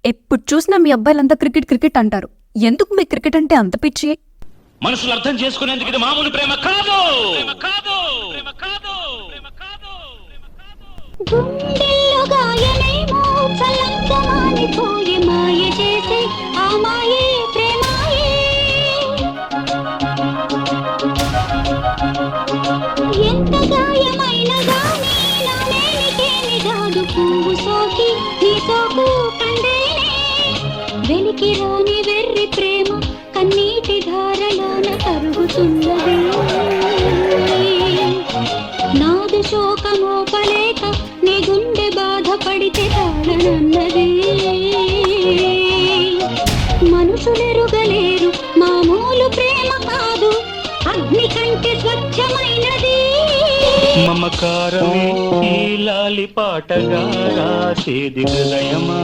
ఎప్పుడు చూసినా మీ అబ్బాయిలంతా cricket cricket అంటారు. ఎందుకు మీ క్రికెట్ అంటే అంత పిచ్చి? మనుషులు అర్థం చేసుకునేందుకు ఇది మామూలు ప్రేమ కాదు. గుండెల్లో గాయమేమో చల్లంగా మానిపోయి మాయ చేసే ఆ మాయే ప్రేమాయే. ఎంత గాయమైన గానీ నా మేనికేమి కాదు. పువ్వు సోకి నీ సోకు కండేనే. వెలికి రాని వెర్రి ప్రేమ కన్నీటి ధారలోన కరుగుతున్నది. నాదు శోకమోపలేక నీ గుండె బాధపడితే తాళనన్నది. మనుషులెరుగలేరు మామూలు ప్రేమ కాదు, అగ్ని కంటే స్వచ్ఛమైనది. మమకారమే ఈ లాలి పాటగా రాసేది హృదయమా.